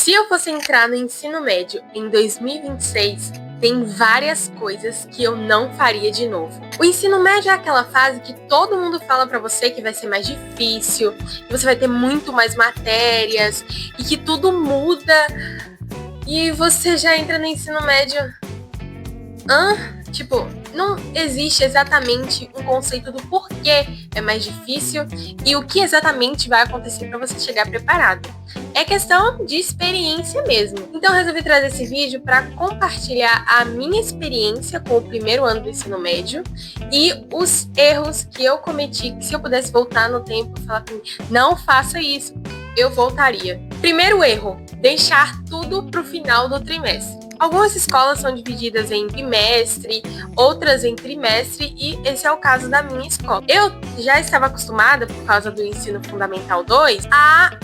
Se eu fosse entrar no ensino médio em 2026, tem várias coisas que eu não faria de novo. O ensino médio é aquela fase que todo mundo fala pra você que vai ser mais difícil, que você vai ter muito mais matérias e que tudo muda. E você já entra no ensino médio. Tipo, não existe exatamente um conceito do porquê é mais difícil e o que exatamente vai acontecer para você chegar preparado. É questão de experiência mesmo. Então eu resolvi trazer esse vídeo para compartilhar a minha experiência com o primeiro ano do ensino médio e os erros que eu cometi, que se eu pudesse voltar no tempo e falar para mim, não faça isso, eu voltaria. Primeiro erro, deixar tudo para o final do trimestre. Algumas escolas são divididas em bimestre, outras em trimestre, e esse é o caso da minha escola. Eu já estava acostumada, por causa do ensino fundamental 2, a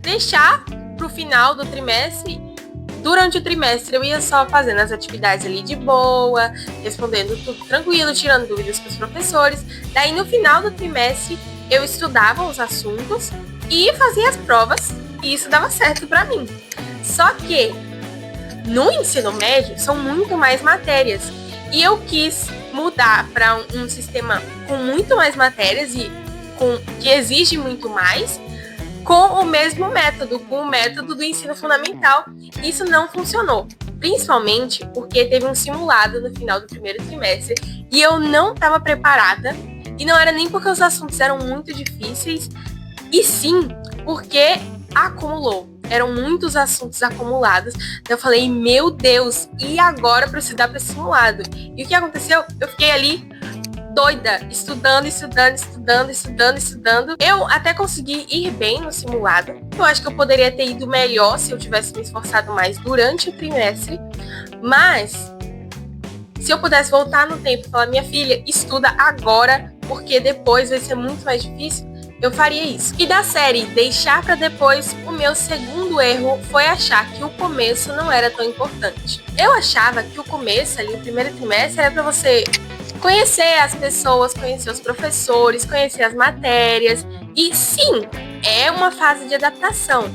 deixar para o final do trimestre. Durante o trimestre eu ia só fazendo as atividades ali de boa, respondendo tudo tranquilo, tirando dúvidas com os professores. Daí no final do trimestre eu estudava os assuntos e fazia as provas, e isso dava certo para mim. Só que no ensino médio são muito mais matérias e eu quis mudar para um sistema com muito mais matérias e que exige muito mais, com o mesmo método, com o método do ensino fundamental. Isso não funcionou, principalmente porque teve um simulado no final do primeiro trimestre e eu não estava preparada, e não era nem porque os assuntos eram muito difíceis, e sim porque acumulou. Eram muitos assuntos acumulados. Então eu falei, meu Deus, e agora para estudar para esse simulado? E o que aconteceu? Eu fiquei ali doida, estudando. Eu até consegui ir bem no simulado. Eu acho que eu poderia ter ido melhor se eu tivesse me esforçado mais durante o trimestre. Mas se eu pudesse voltar no tempo e falar, minha filha, estuda agora, porque depois vai ser muito mais difícil, eu faria isso. E da série deixar para depois, o meu segundo erro foi achar que o começo não era tão importante. Eu achava que o começo ali, o primeiro trimestre, era para você conhecer as pessoas, conhecer os professores, conhecer as matérias. E sim, é uma fase de adaptação.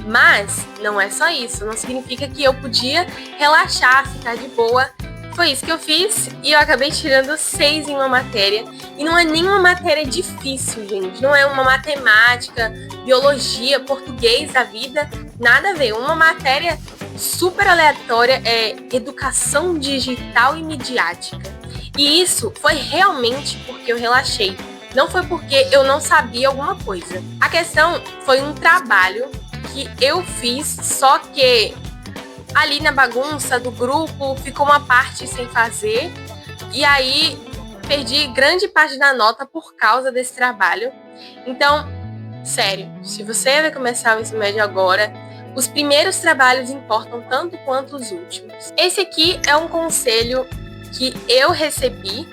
Mas não é só isso, não significa que eu podia relaxar, ficar de boa. Foi isso que eu fiz e eu acabei tirando 6 em uma matéria. E não é nenhuma matéria difícil, gente. Não é uma matemática, biologia, português da vida. Nada a ver. Uma matéria super aleatória é educação digital e midiática. E isso foi realmente porque eu relaxei. Não foi porque eu não sabia alguma coisa. A questão foi um trabalho que eu fiz, só que ali na bagunça do grupo ficou uma parte sem fazer, e aí perdi grande parte da nota por causa desse trabalho. Então, sério, se você vai começar o ensino médio agora, os primeiros trabalhos importam tanto quanto os últimos. Esse aqui é um conselho que eu recebi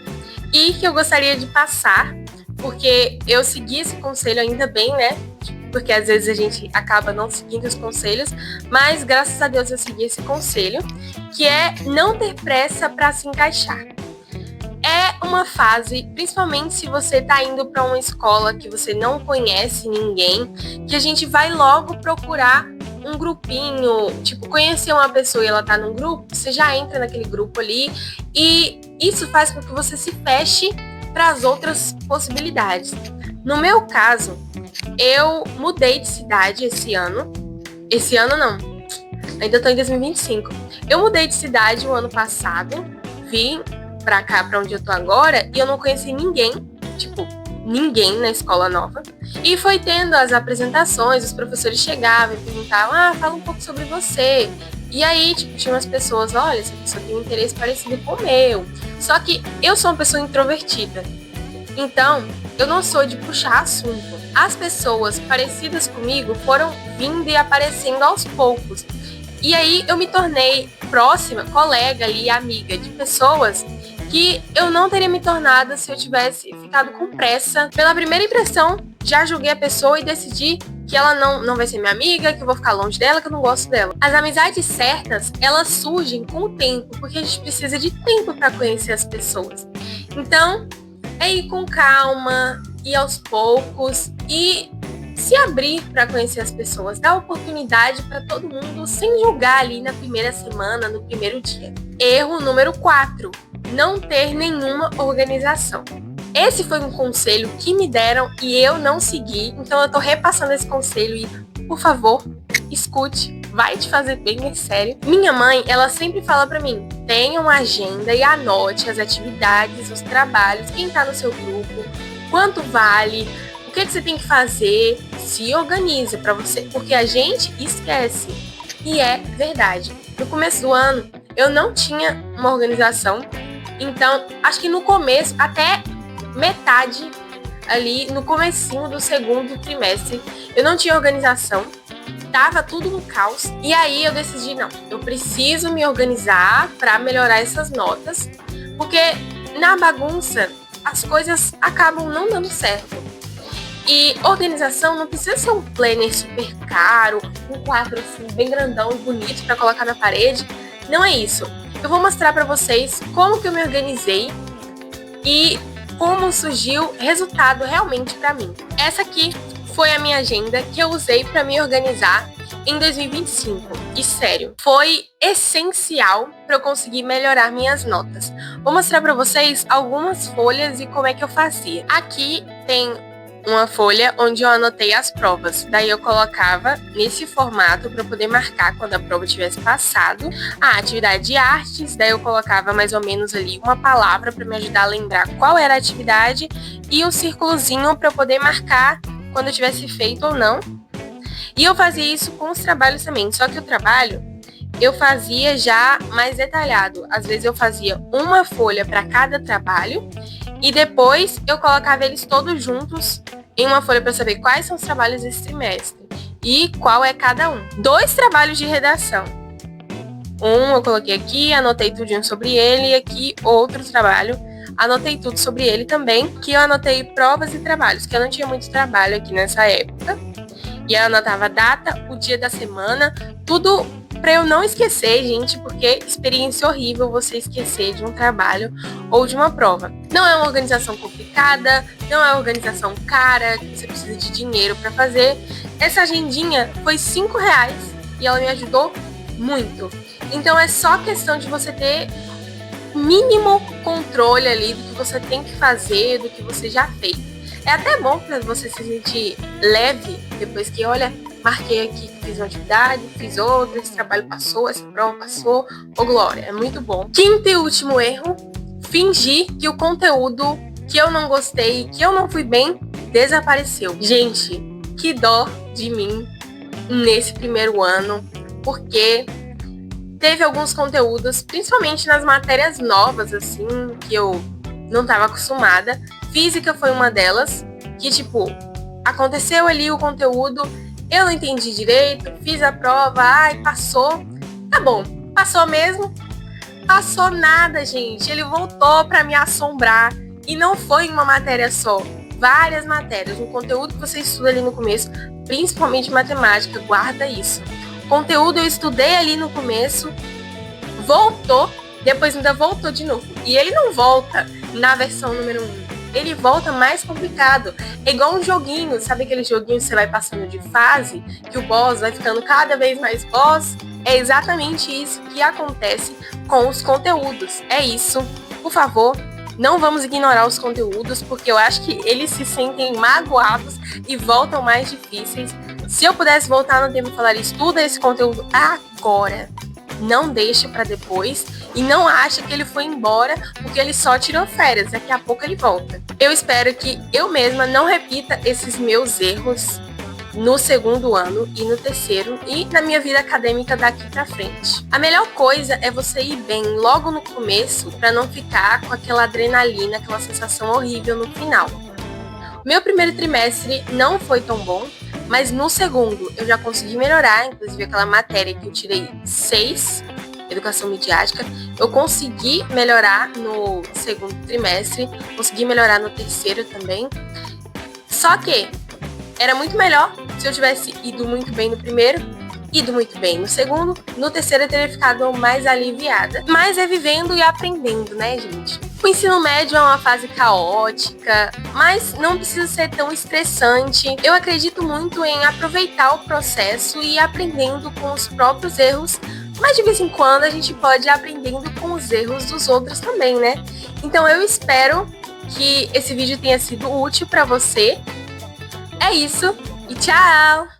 e que eu gostaria de passar, porque eu segui esse conselho, ainda bem, né? Porque às vezes a gente acaba não seguindo os conselhos, mas graças a Deus eu segui esse conselho, que é não ter pressa para se encaixar. É uma fase, principalmente se você está indo para uma escola que você não conhece ninguém, que a gente vai logo procurar um grupinho, tipo, conhecer uma pessoa e ela tá num grupo, você já entra naquele grupo ali, e isso faz com que você se feche para as outras possibilidades. No meu caso, eu mudei de cidade esse ano. Esse ano não, ainda tô em 2025. Eu mudei de cidade o ano passado, vim pra cá, pra onde eu tô agora, e eu não conheci ninguém, tipo, ninguém na escola nova. E foi tendo as apresentações, os professores chegavam e perguntavam, fala um pouco sobre você. E aí, tipo, tinha umas pessoas, olha, essa pessoa tem um interesse parecido com o meu. Só que eu sou uma pessoa introvertida. Então, eu não sou de puxar assunto. As pessoas parecidas comigo foram vindo e aparecendo aos poucos. E aí eu me tornei próxima, colega ali, amiga de pessoas que eu não teria me tornado se eu tivesse ficado com pressa. Pela primeira impressão, já julguei a pessoa e decidi que ela não vai ser minha amiga, que eu vou ficar longe dela, que eu não gosto dela. As amizades certas, elas surgem com o tempo, porque a gente precisa de tempo para conhecer as pessoas. Então, é ir com calma, ir aos poucos e se abrir para conhecer as pessoas, dar oportunidade para todo mundo sem julgar ali na primeira semana, no primeiro dia. Erro número 4, não ter nenhuma organização. Esse foi um conselho que me deram e eu não segui, então eu tô repassando esse conselho e, por favor, escute, vai te fazer bem, é sério. Minha mãe, ela sempre fala pra mim, tenha uma agenda e anote as atividades, os trabalhos, quem tá no seu grupo, quanto vale, o que você tem que fazer, se organiza pra você, porque a gente esquece. E é verdade. No começo do ano, eu não tinha uma organização, então acho que no começo, até metade ali, no comecinho do segundo trimestre, eu não tinha organização, tava tudo um caos, e aí eu decidi, não, eu preciso me organizar para melhorar essas notas, porque na bagunça as coisas acabam não dando certo. E organização não precisa ser um planner super caro, um quadro assim bem grandão e bonito para colocar na parede, não é isso. Eu vou mostrar para vocês como que eu me organizei e como surgiu resultado realmente para mim. Essa aqui foi a minha agenda que eu usei para me organizar em 2025. E sério, foi essencial para eu conseguir melhorar minhas notas. Vou mostrar para vocês algumas folhas e como é que eu fazia. Aqui tem uma folha onde eu anotei as provas. Daí eu colocava nesse formato para poder marcar quando a prova tivesse passado. A atividade de artes, daí eu colocava mais ou menos ali uma palavra para me ajudar a lembrar qual era a atividade e o círculozinho para eu poder marcar quando eu tivesse feito ou não. E eu fazia isso com os trabalhos também, só que o trabalho eu fazia já mais detalhado. Às vezes eu fazia uma folha para cada trabalho e depois eu colocava eles todos juntos em uma folha para saber quais são os trabalhos desse trimestre e qual é cada um. 2 trabalhos de redação. Um eu coloquei aqui, anotei tudinho sobre ele, e aqui outro trabalho, anotei tudo sobre ele também, que eu anotei provas e trabalhos, que eu não tinha muito trabalho aqui nessa época. E eu anotava a data, o dia da semana, tudo para eu não esquecer, gente, porque experiência horrível você esquecer de um trabalho ou de uma prova. Não é uma organização complicada, não é uma organização cara, que você precisa de dinheiro para fazer. Essa agendinha foi R$5 e ela me ajudou muito. Então é só questão de você ter mínimo controle ali do que você tem que fazer, do que você já fez. É até bom para você se sentir leve depois que, olha, marquei aqui que fiz uma atividade, fiz outra, esse trabalho passou, essa prova passou. Ô, glória, é muito bom. Quinto e último erro, fingir que o conteúdo que eu não gostei, que eu não fui bem, desapareceu. Gente, que dó de mim nesse primeiro ano, porque teve alguns conteúdos, principalmente nas matérias novas, assim, que eu não estava acostumada. Física foi uma delas, que, tipo, aconteceu ali o conteúdo, eu não entendi direito, fiz a prova, ai, passou. Tá bom, passou mesmo? Passou nada, gente. Ele voltou para me assombrar. E não foi uma matéria só, várias matérias. O conteúdo que você estuda ali no começo, principalmente matemática, guarda isso. Conteúdo eu estudei ali no começo, voltou, depois ainda voltou de novo. E ele não volta na versão número 1. Ele volta mais complicado. É igual um joguinho, sabe aquele joguinho que você vai passando de fase, que o boss vai ficando cada vez mais boss? É exatamente isso que acontece com os conteúdos. É isso. Por favor, não vamos ignorar os conteúdos, porque eu acho que eles se sentem magoados e voltam mais difíceis. Se eu pudesse voltar no tempo e falar, estuda esse conteúdo agora. Não deixe para depois e não ache que ele foi embora porque ele só tirou férias, daqui a pouco ele volta. Eu espero que eu mesma não repita esses meus erros no segundo ano e no terceiro e na minha vida acadêmica daqui para frente. A melhor coisa é você ir bem logo no começo para não ficar com aquela adrenalina, aquela sensação horrível no final. Meu primeiro trimestre não foi tão bom, mas no segundo eu já consegui melhorar, inclusive aquela matéria que eu tirei 6, educação midiática, eu consegui melhorar no segundo trimestre, consegui melhorar no terceiro também. Só que era muito melhor se eu tivesse ido muito bem no primeiro ido muito bem no segundo, no terceiro eu teria ficado mais aliviada. Mas é vivendo e aprendendo, né, gente? O ensino médio é uma fase caótica, mas não precisa ser tão estressante. Eu acredito muito em aproveitar o processo e ir aprendendo com os próprios erros, mas de vez em quando a gente pode ir aprendendo com os erros dos outros também, né? Então eu espero que esse vídeo tenha sido útil para você. É isso e tchau!